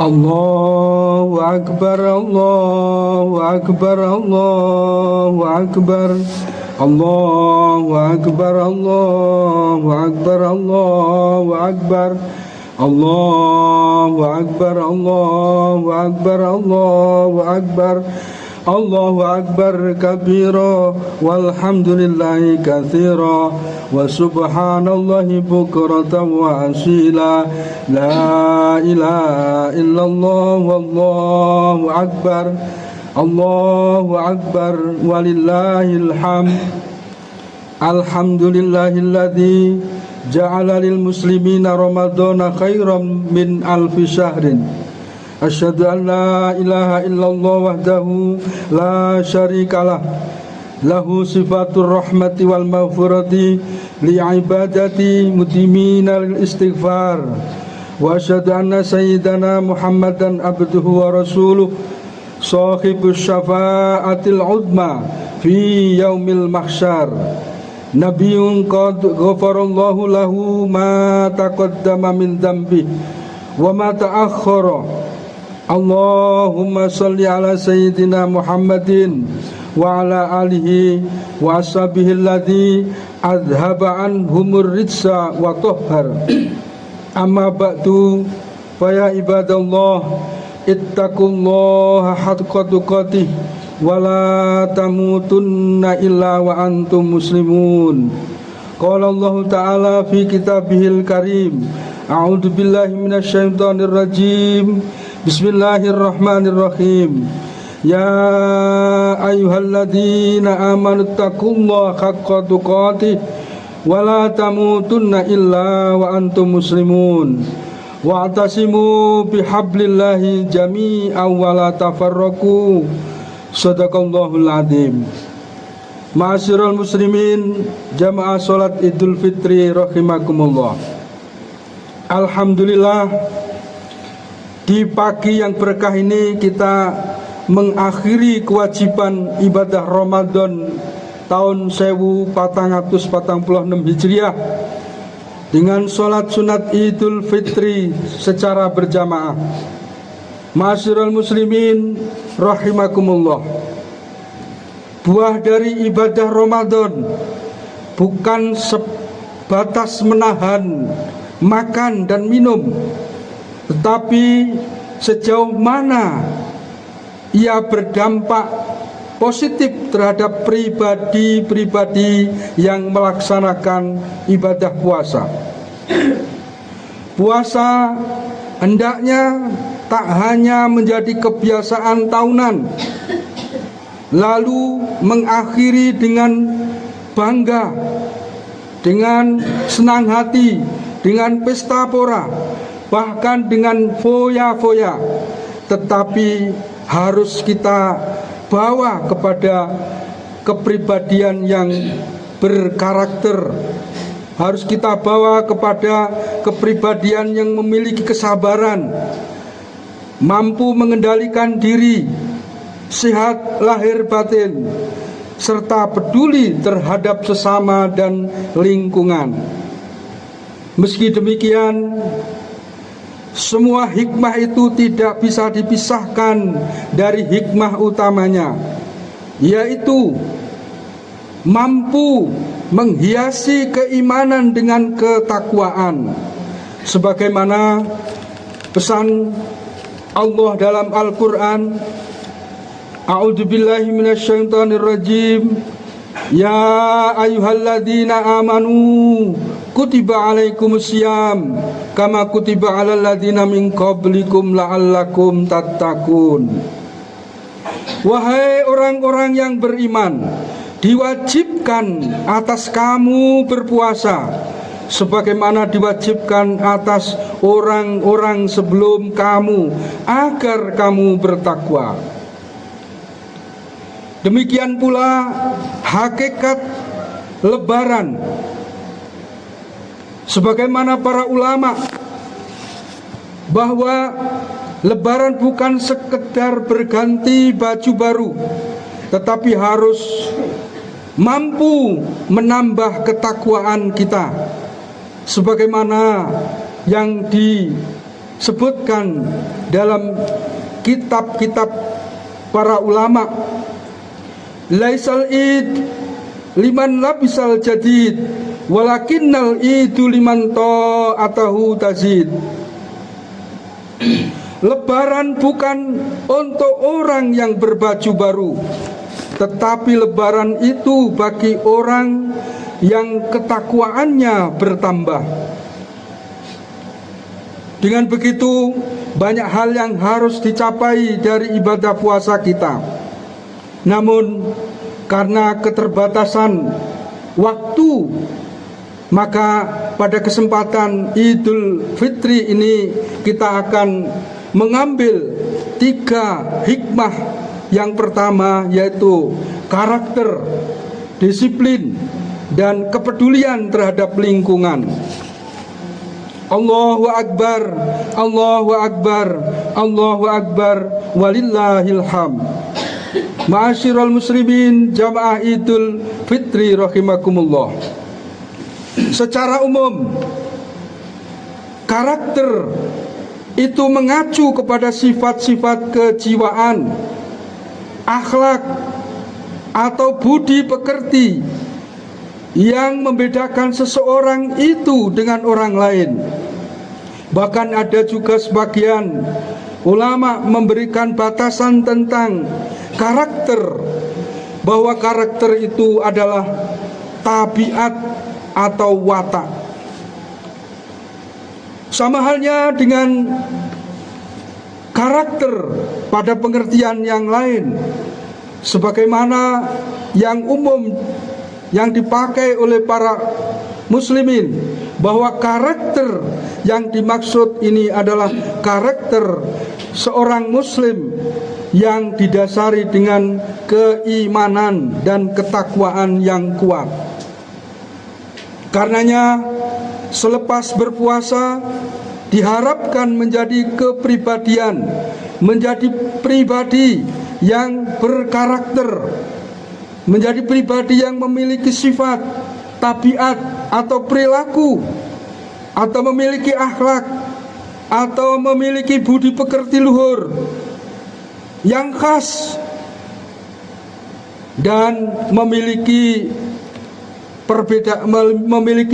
Allahu Akbar, Allahu Akbar, Allahu Akbar, Allahu Akbar, Allahu Akbar, Allahu Akbar, Allahu Akbar, Allahu Akbar, Allahu Akbar, Allahu Akbar kabira walhamdulillahi katsira wa subhanallahi bukratan wa asila la ilaha illallah wallahu akbar Allahu akbar walillahil hamd alhamdulillahilladzi ja'ala lil muslimina ramadhana khairan min alfi syahrin asyhadu an la ilaha illallah wahdahu la syarikalah lahu sifatur rahmati wal maghfirati li ibadati mudimina lil istighfar wa asyhadu anna sayyidana Muhammadan abduhu wa rasuluh sahibus syafaatil uzma fi yaumil mahsyar nabiyyun qad ghafarallahu lahu ma taqaddama min dzambi wa ma ta'akhkhara Allahumma salli ala sayyidina Muhammadin wa ala alihi wa ashabihi alladhi adhaba anhumur rijsa wa tahhar amma ba'du fa ya ibadallah ittaqullaha haqqa tuqatih wa la tamutunna illa wa antum muslimun. Qala Allah ta'ala fi kitabihil karim a'udzu billahi minasyaitonir rajim. Bismillahirrahmanirrahim. Ya ayyuhalladzina amanu taqullaha haqqa tuqatih wa la tamutunna illa wa antum muslimun. Wa'tasimu bihablillahi jami'an wa la tafarraqu. Shadaqallahul adzim. Ma'asyiral muslimin, jamaah salat Idul Fitri rahimakumullah. Alhamdulillah, di pagi yang berkah ini kita mengakhiri kewajiban ibadah Ramadan tahun 1446 Hijriah dengan sholat sunat Idul Fitri secara berjamaah. Ma'asyiral muslimin rahimakumullah, buah dari ibadah Ramadan bukan sebatas menahan makan dan minum, tetapi sejauh mana ia berdampak positif terhadap pribadi-pribadi yang melaksanakan ibadah puasa. Puasa hendaknya tak hanya menjadi kebiasaan tahunan, lalu mengakhiri dengan bangga, dengan senang hati, dengan pesta pora, bahkan dengan foya-foya, tetapi harus kita bawa kepada kepribadian yang berkarakter, harus kita bawa kepada kepribadian yang memiliki kesabaran, mampu mengendalikan diri, sehat lahir batin, serta peduli terhadap sesama dan lingkungan. Meski demikian, semua hikmah itu tidak bisa dipisahkan dari hikmah utamanya, yaitu mampu menghiasi keimanan dengan ketakwaan, sebagaimana pesan Allah dalam Al-Quran, a'udzubillahi minasyaitonirrajim, ya ayyuhalladzina amanu kutiba alaikumusiyam kama kutiba alal ladzina min qablikum la'allakum tattaqun. Wahai orang-orang yang beriman, diwajibkan atas kamu berpuasa sebagaimana diwajibkan atas orang-orang sebelum kamu agar kamu bertakwa. Demikian pula hakikat Lebaran, sebagaimana para ulama, bahwa Lebaran bukan sekedar berganti baju baru, tetapi harus mampu menambah ketakwaan kita, sebagaimana yang sebutkan dalam kitab-kitab para ulama, laisal id liman labisal jadid walakinnal idu liman ta'atahu tazid. Lebaran bukan untuk orang yang berbaju baru, tetapi lebaran itu bagi orang yang ketakwaannya bertambah. Dengan begitu, banyak hal yang harus dicapai dari ibadah puasa kita. Namun, karena keterbatasan waktu, maka pada kesempatan Idul Fitri ini kita akan mengambil 3 hikmah. Yang pertama yaitu karakter, disiplin, dan kepedulian terhadap lingkungan. Allahu Akbar, Allahu Akbar, Allahu Akbar, walillahil hamd. Ma'asyiral muslimin jamaah Idul Fitri rahimakumullah. Secara umum, karakter itu mengacu kepada sifat-sifat kejiwaan, akhlak, atau budi pekerti yang membedakan seseorang itu dengan orang lain. Bahkan ada juga sebagian ulama memberikan batasan tentang karakter, bahwa karakter itu adalah tabiat atau watak. Sama halnya dengan karakter pada pengertian yang lain, sebagaimana yang umum yang dipakai oleh para muslimin, bahwa karakter yang dimaksud ini adalah karakter seorang muslim yang didasari dengan keimanan dan ketakwaan yang kuat. Karenanya, selepas berpuasa diharapkan menjadi kepribadian, menjadi pribadi yang berkarakter, menjadi pribadi yang memiliki sifat, tabiat, atau perilaku, atau memiliki akhlak, atau memiliki budi pekerti luhur yang khas, dan memiliki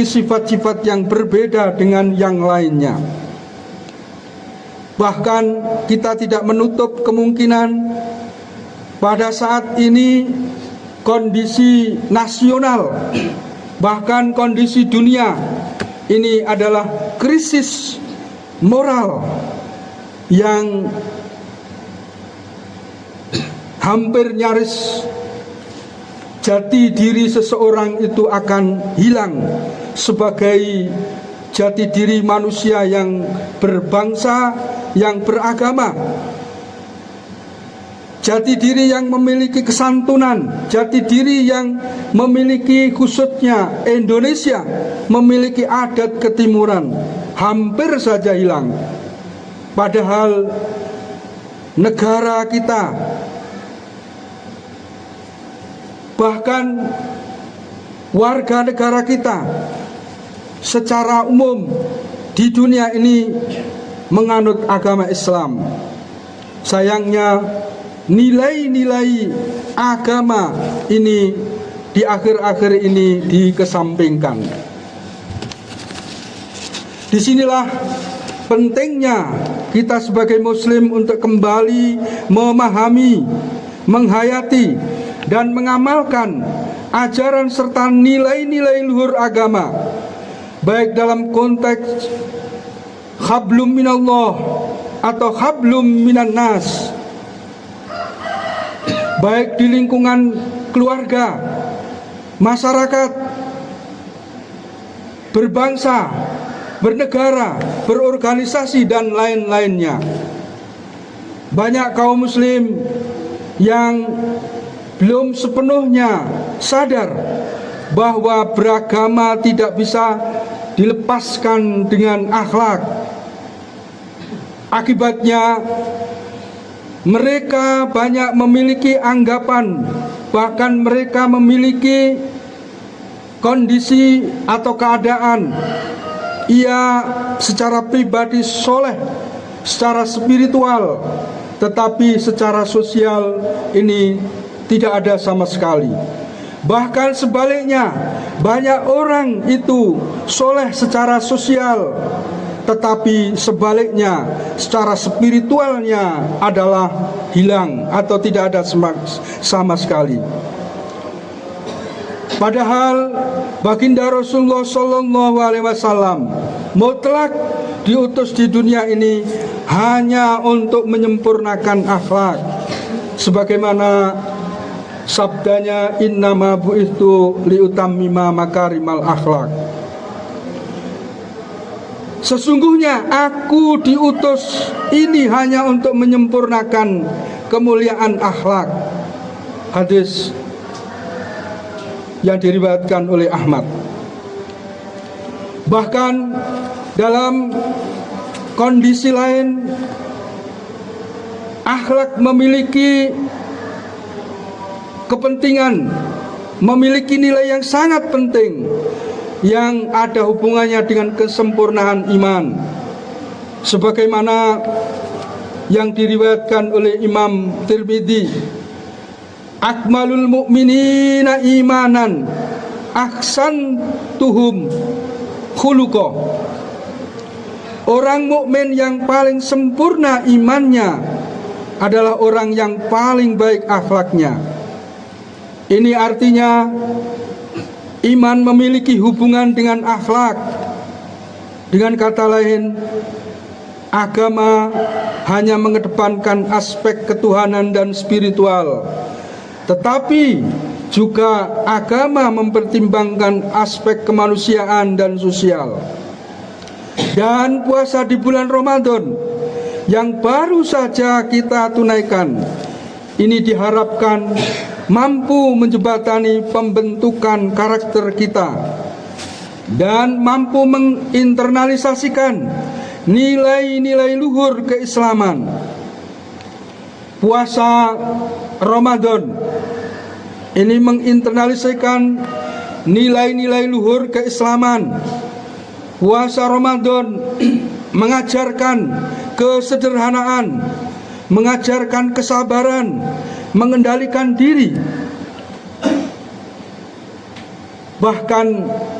sifat-sifat yang berbeda dengan yang lainnya. Bahkan kita tidak menutup kemungkinan pada saat ini kondisi nasional, bahkan kondisi dunia ini adalah krisis moral yang hampir nyaris jati diri seseorang itu akan hilang sebagai jati diri manusia yang berbangsa, yang beragama, jati diri yang memiliki kesantunan, jati diri yang memiliki, khususnya Indonesia, memiliki adat ketimuran, hampir saja hilang. Padahal negara kita, bahkan warga negara kita secara umum di dunia ini menganut agama Islam. Sayangnya nilai-nilai agama ini di akhir-akhir ini dikesampingkan. Disinilah pentingnya kita sebagai muslim untuk kembali memahami, menghayati, dan mengamalkan ajaran serta nilai-nilai luhur agama, baik dalam konteks hablum minallah atau hablum minan nas, baik di lingkungan keluarga, masyarakat, berbangsa, bernegara, berorganisasi, dan lain-lainnya. Banyak kaum muslim yang belum sepenuhnya sadar bahwa beragama tidak bisa dilepaskan dengan akhlak. Akibatnya mereka banyak memiliki anggapan, bahkan mereka memiliki kondisi atau keadaan ia secara pribadi soleh, secara spiritual, tetapi secara sosial ini tidak ada sama sekali. Bahkan sebaliknya, banyak orang itu soleh secara sosial, tetapi sebaliknya secara spiritualnya adalah hilang atau tidak ada sama sekali. Padahal baginda Rasulullah SAW mutlak diutus di dunia ini hanya untuk menyempurnakan akhlak, sebagaimana sabdanya, innama bu'ithu liutammima makarimal akhlak. Sesungguhnya aku diutus ini hanya untuk menyempurnakan kemuliaan akhlak. Hadis yang diriwayatkan oleh Ahmad. Bahkan dalam kondisi lain, akhlak memiliki kepentingan, memiliki nilai yang sangat penting yang ada hubungannya dengan kesempurnaan iman, sebagaimana yang diriwayatkan oleh Imam Tirmidzi, akmalul mu'minina imanan ahsantuhum khuluqa. Orang mukmin yang paling sempurna imannya adalah orang yang paling baik akhlaknya. Ini artinya iman memiliki hubungan dengan akhlak. Dengan kata lain, agama hanya mengedepankan aspek ketuhanan dan spiritual, tetapi juga agama mempertimbangkan aspek kemanusiaan dan sosial. Dan puasa di bulan Ramadan yang baru saja kita tunaikan ini diharapkan mampu menjembatani pembentukan karakter kita dan mampu menginternalisasikan nilai-nilai luhur keislaman. Puasa Ramadan ini menginternalisasikan nilai-nilai luhur keislaman. Puasa Ramadan mengajarkan kesederhanaan, mengajarkan kesabaran, mengendalikan diri. Bahkan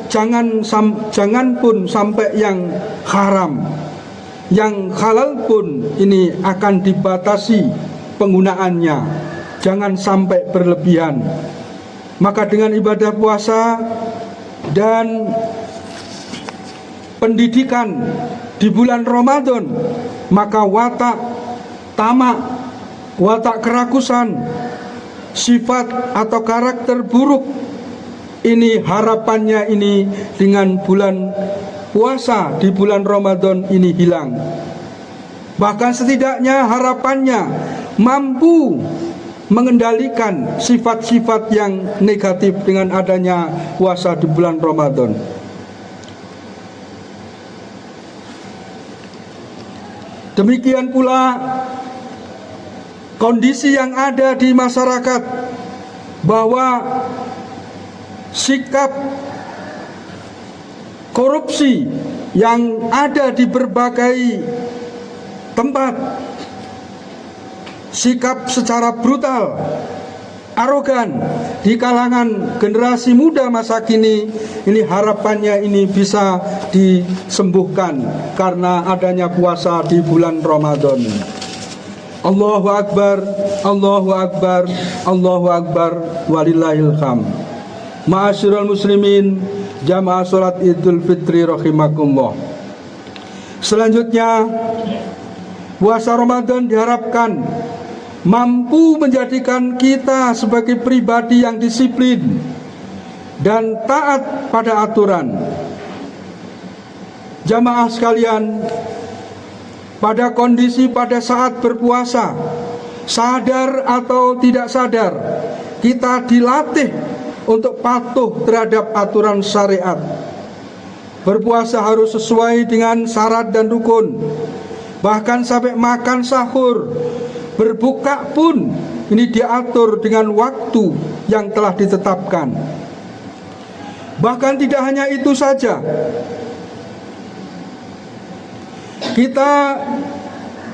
jangan pun sampai yang haram, yang halal pun ini akan dibatasi penggunaannya, jangan sampai berlebihan. Maka dengan ibadah puasa dan pendidikan di bulan Ramadan, maka watak tamak, watak kerakusan, sifat atau karakter buruk ini harapannya ini dengan bulan puasa di bulan Ramadan ini hilang. Bahkan setidaknya harapannya mampu mengendalikan sifat-sifat yang negatif dengan adanya puasa di bulan Ramadan. Demikian pula kondisi yang ada di masyarakat, bahwa sikap korupsi yang ada di berbagai tempat, sikap secara brutal, arogan di kalangan generasi muda masa kini, ini harapannya ini bisa disembuhkan karena adanya puasa di bulan Ramadan. Allahu Akbar, Allahu Akbar, Allahu Akbar, walillahil hamd. Ma'asyiral muslimin, jamaah salat Idul Fitri rahimakumullah. Selanjutnya, puasa Ramadan diharapkan mampu menjadikan kita sebagai pribadi yang disiplin dan taat pada aturan. Jamaah sekalian, pada kondisi pada saat berpuasa, sadar atau tidak sadar, kita dilatih untuk patuh terhadap aturan syariat. Berpuasa harus sesuai dengan syarat dan rukun. Bahkan sampai makan sahur, berbuka pun ini diatur dengan waktu yang telah ditetapkan. Bahkan tidak hanya itu saja, kita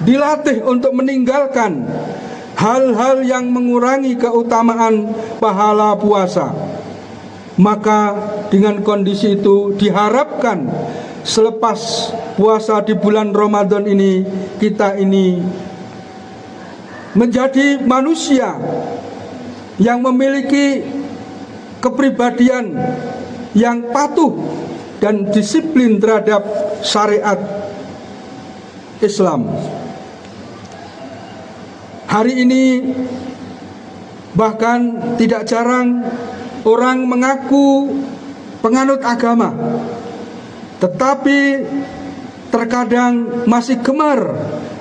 dilatih untuk meninggalkan hal-hal yang mengurangi keutamaan pahala puasa. Maka dengan kondisi itu diharapkan selepas puasa di bulan Ramadan ini, kita ini menjadi manusia yang memiliki kepribadian yang patuh dan disiplin terhadap syariat Islam. Hari ini bahkan tidak jarang orang mengaku penganut agama, tetapi terkadang masih gemar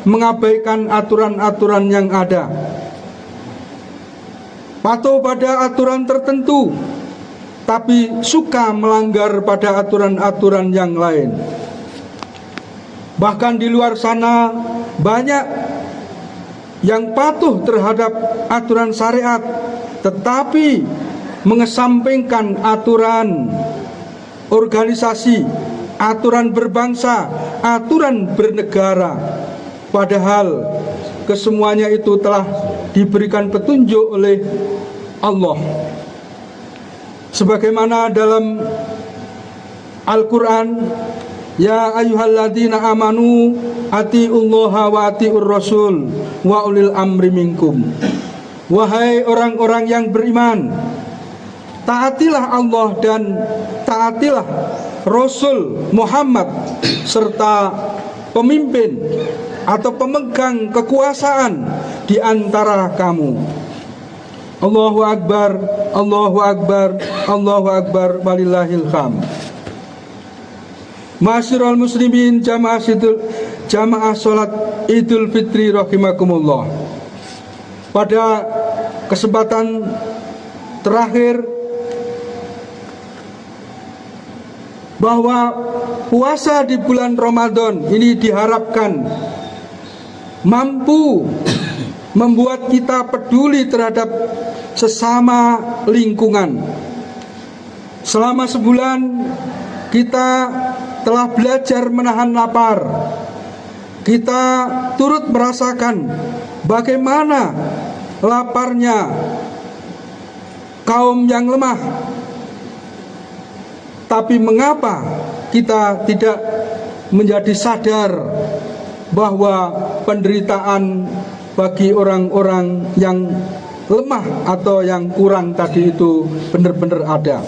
mengabaikan aturan-aturan yang ada, patuh pada aturan tertentu, tapi suka melanggar pada aturan-aturan yang lain. Bahkan di luar sana banyak yang patuh terhadap aturan syariat, tetapi mengesampingkan aturan organisasi, aturan berbangsa, aturan bernegara. Padahal kesemuanya itu telah diberikan petunjuk oleh Allah. Sebagaimana dalam Al-Quran, ya ayyuhalladzina amanu atiullaha wa atiur rasul wa ulil amri minkum. Wahai orang-orang yang beriman, taatilah Allah dan taatilah Rasul Muhammad serta pemimpin atau pemegang kekuasaan di antara kamu. Allahu Akbar, Allahu Akbar, Allahu Akbar, walillahil hamd. Ma'asyiral muslimin, jamaah salat Idul Fitri rahimakumullah. Pada kesempatan terakhir, bahwa puasa di bulan Ramadan ini diharapkan mampu membuat kita peduli terhadap sesama lingkungan. Selama sebulan kita telah belajar menahan lapar. Kita turut merasakan bagaimana laparnya kaum yang lemah. Tapi mengapa kita tidak menjadi sadar bahwa penderitaan bagi orang-orang yang lemah atau yang kurang tadi itu benar-benar ada.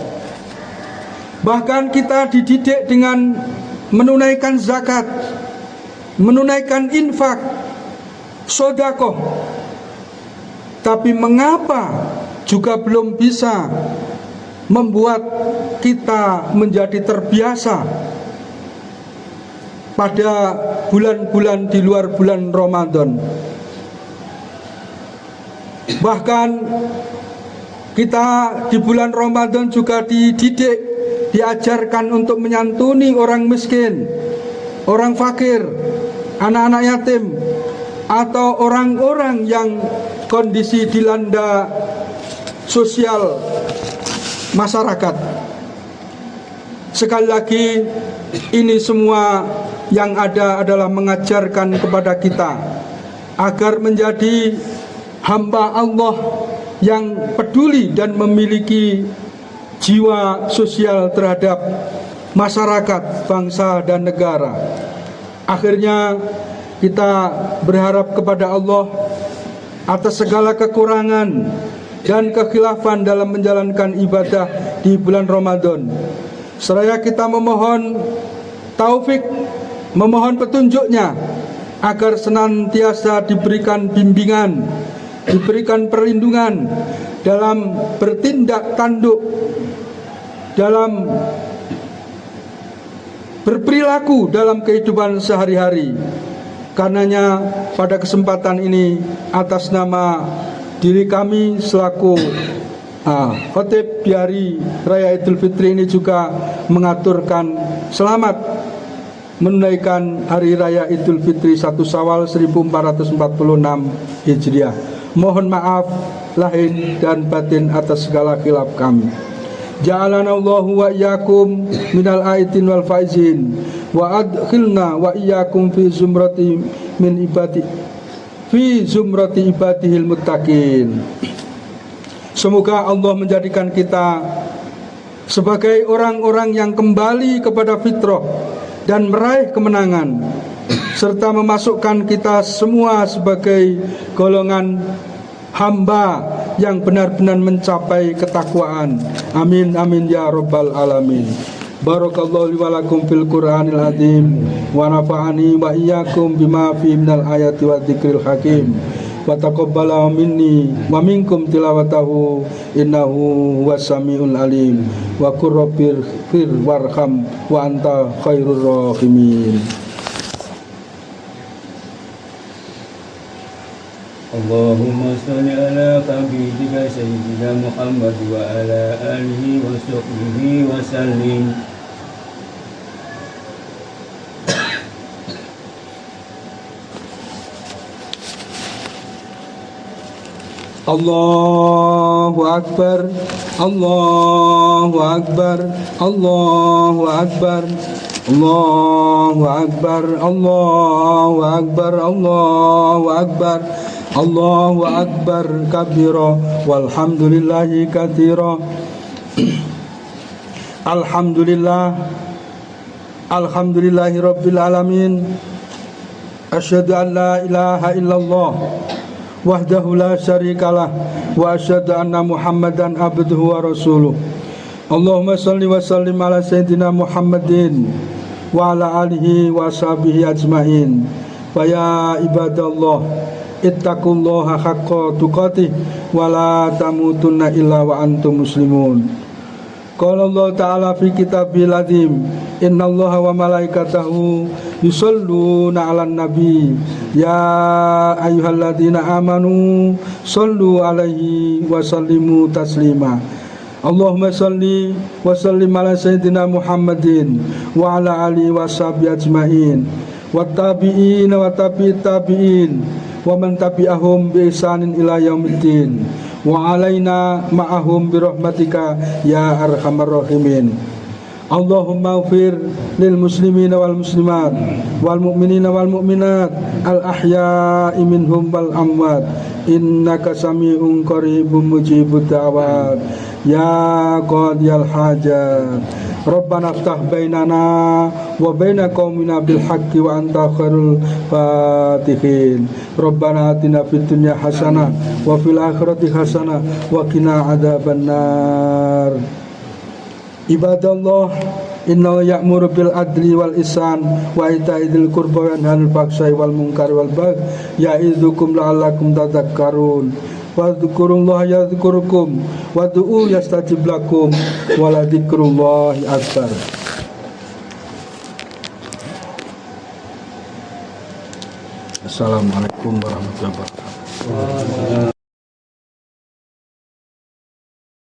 Bahkan kita dididik dengan menunaikan zakat, menunaikan infak, sedekah. Tapi mengapa juga belum bisa membuat kita menjadi terbiasa pada bulan-bulan di luar bulan Ramadan. Bahkan kita di bulan Ramadan juga dididik, diajarkan untuk menyantuni orang miskin, orang fakir, anak-anak yatim, atau orang-orang yang kondisi dilanda sosial masyarakat. Sekali lagi, ini semua yang ada adalah mengajarkan kepada kita agar menjadi hamba Allah yang peduli dan memiliki jiwa sosial terhadap masyarakat, bangsa dan negara. Akhirnya kita berharap kepada Allah atas segala kekurangan dan kekhilafan dalam menjalankan ibadah di bulan Ramadan. Seraya kita memohon taufik, memohon petunjuknya agar senantiasa diberikan bimbingan, diberikan perlindungan dalam bertindak tanduk, dalam berperilaku dalam kehidupan sehari-hari. Karenanya pada kesempatan ini atas nama diri kami selaku khotib di hari Raya Idul Fitri ini juga mengaturkan selamat menunaikan hari Raya Idul Fitri 1 Syawal 1446 Hijriah. Mohon maaf lahir dan batin atas segala khilaf kami. Ja'alanallahu wa iyyakum minal aitin wal faizin wa adkhilna wa iyyakum fi zumrati min ibadi fi zumrati ibadihil muttaqin. Semoga Allah menjadikan kita sebagai orang-orang yang kembali kepada fitrah dan meraih kemenangan, serta memasukkan kita semua sebagai golongan hamba yang benar-benar mencapai ketakwaan. Amin amin ya rabbal alamin. Barakallahu li wa lakum fil Qur'anil azim wa nafa'ani wa iyyakum bima fi minal ayati wa dzikril hakim wa taqabbala minni wa minkum tilawatahu innahu huwas-sami'ul alim wa qur rabbir fir warham wa anta khairur rahimin. Allahumma sholli ala habibika sayyidina Muhammad wa ala alihi wa sahbihi wa sallim. Allahu akbar, Allahu akbar, Allahu akbar, Allahu akbar, Allahu akbar, Allahu akbar, Allahu akbar kabira walhamdulillahi katsira. Alhamdulillahi rabbil alamin. Asyhadu an la ilaha illallah wahdahu la syarikalah wa asyhadu anna Muhammadan abduhu wa rasuluh. Allahumma shalli wa sallim ala sayyidina Muhammadin wa ala alihi wa sahbihi ajmain. Wa ya ibadallah ittaqullaha haqqa tuqatih wa la tamutunna illa wa antum muslimun. Qala Allah ta'ala fi kitabil azim, innallaha wa malaikatahu yusholluna 'alan nabi ya ayyuhalladzina amanu shollu 'alaihi wa sallimu taslima. Allahumma sholli wa sallim ala sayyidina Muhammadin wa ala alihi wa sahbihi ajmain wa tabi'in wa tabi'it tabi'in wa man tabi'ahum bi ihsanin ila yaumiddin wa alaina ma'ahum bi rahmatika ya arhamar rahimin. Allahumma ighfir lil muslimina wal muslimat wal mu'minina wal mu'minat al ahya'i minhum wal amwat innaka sami'un qaribun mujibud da'wat ya qadiyal hajat. Rabbana aftah bainana wa baina qaumina bil haqqi wa anta khairul fatihin. Rabbana atina fid dunya hasanah wa fil akhirati hasanah wa qina adzabannar. Ibadallah, innahu ya'muru bil adli wal ihsan wa ita'i dzil qurba wa yanha 'anil fahsya'i wal munkari wal baghi ya'idzukum la'allakum tadhakkarun. Wadhkurullaha yadhkurukum wad'u yastajib lakum wa la dzikrullahi akbar. Assalamualaikum warahmatullahi wabarakatuh.